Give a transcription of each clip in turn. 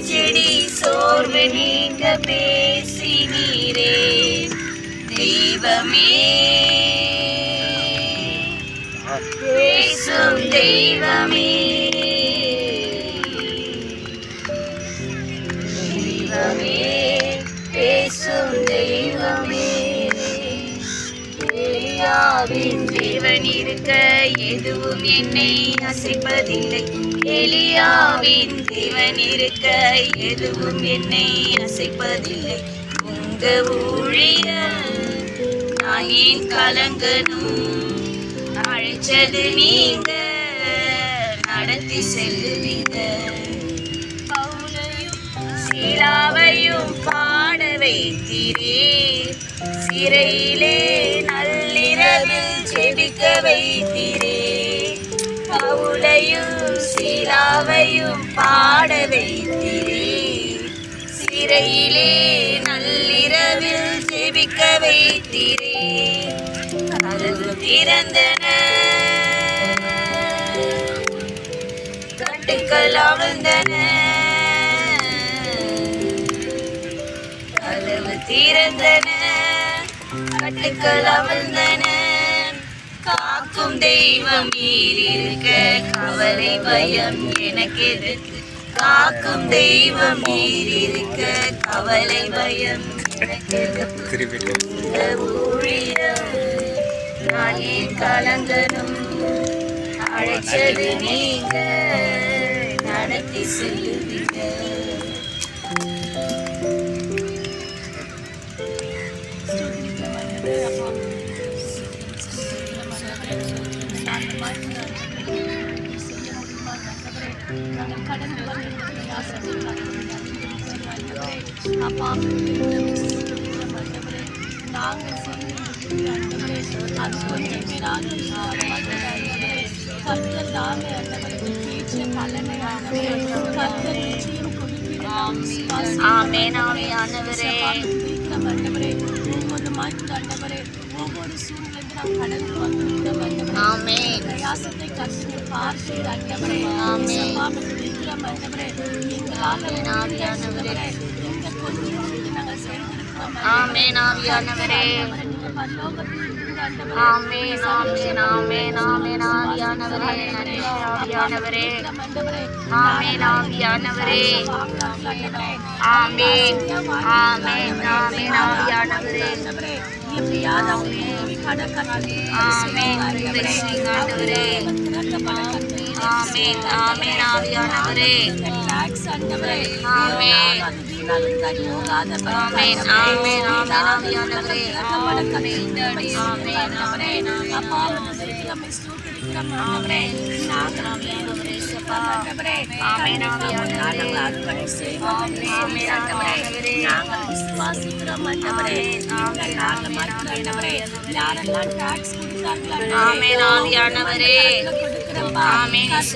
செடி சோர்வு நீங்க பேசினீரே தெய்வமே, பேசும் தெய்வமே, தெய்வமே, பேசும் தெய்வமே. எலியாவின் தேவன் இருக்க எதுவும் என்னை அசைப்பதில்லை. எலியாவின் தேவன் இருக்க எதுவும் என்னை அசைப்பதில்லை. உங்க ஊழியர் நான் ஏன் கலங்கணும்? அழைச்சது நீங்க, நடத்தி செல்லுவீங்க. பவுலையும் சீலாவையும் பாட வைத்தீரே, சிறையிலே நள்ளிரவில் ஜெபிக்க வைத்தீரே. பவுலையும் சீலாவையும் பாட வைத்தீரே, சிறையிலே நள்ளிரவில் ஜெபிக்க வைத்தீரே. கதவு திறந்தன, கட்டுக்கள் அவிழ்ந்தன. கதவு திறந்தன, கட்டுக்கள் அவிழ்ந்தன. காக்கும் தெய்வம் நீர் இருக்க கவலை பயம் எனக்கு எதற்கு? காக்கும் தெய்வம் நீர் இருக்க கவலை பயம் எனக்கு எதற்கு? ஊழியர் நான் ஏன் கலங்கணும்? அழைச்சது நீங்க, நடத்தி செல்லுவீங்க. ஒவ்வொரு சூழ்நிலைக்கு நாம் கடந்து வந்திருக்கிறோம். பிரயாசத்தை கற்று பார்த்து அண்டவரே இருக்கிறோம். அண்டவரே எங்களால் எங்க கொஞ்சம் நாங்கள் செய்திருக்கிறோம். ஆவியானவரே பரலோகத்தில் ஆமென் ஆமென் ஆமென் ஆமென் ஆவியானவரே ஆவியானவரே ஆமென் ஆவியானவரே ஆமென் ஆமென் ஆமென் ஆவியானவரே ஆமென் ஆண்டவரே ஆமென் ஆமென் ஆவியானவரே ஆமென் ஆமென்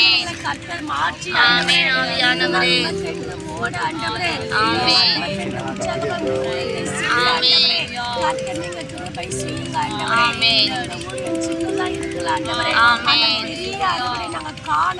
ஆமென் ஆவியானவரே எங்களை ஆண்டவரே ஆமென். பெரிய ஆண்டவரே நாங்க காண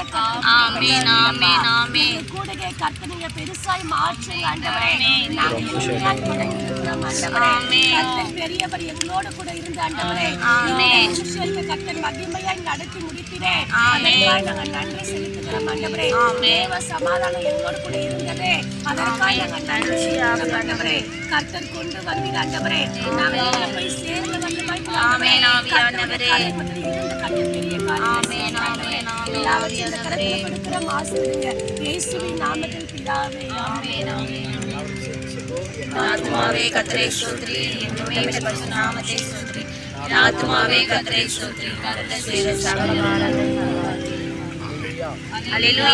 ஆமென் ஆமென் ஆமென் கூடவே கர்த்தர் நீங்க பெருசாய் மாற்றுங்க ஆண்டவரே நாங்க உண்மையாய் வணங்கி இருக்கிறோம் ஆண்டவரே கர்த்தர் பெரியவர் எங்களோட கூட இருந்த ஆண்டவரே ஆமென். சிஷ்யருக்கு கர்த்தர் மகிமையாய் நடத்தி முடித்தீரே ஆமென். அதற்காக நாங்கள் நன்றி செலுத்துகிறோம் ஆண்டவரே ஆமென். தேவ சமாதானம் எங்களோட கூட இருந்ததே அதற்காக நாங்கள் நன்றி செலுத்துகிறோம் ஆண்டவரே கர்த்தர் கொண்டு வந்தீங்க ஆண்டவரே நாங்கள் எங்க போய் சேர்ந்த வல்லமாய் ஆமென் ஆவியானவரே. இருந்த கர்த்தர் பெரிய காரியம் ஆமென் ஆமென் ஆமென் எல்லாவற்றையும் இந்த ஆவியானவரே. கரத்தில் கொடுக்கிறோம் ஆசீர்வதிங்க இயேசுவின் நாமத்தில் பிதாவே ஆமென் ஆமென் ஆத்மாவே கர்த்தரை ஸ்தோத்திரி என்னுமே பரிசுத்த நாமத்தை ஸ்தோத்திரி ஆத்மாவே கர்த்தரை ஸ்தோத்திரி கர்த்தர் செய்த சகல காரியங்களை அல்லேலூயா.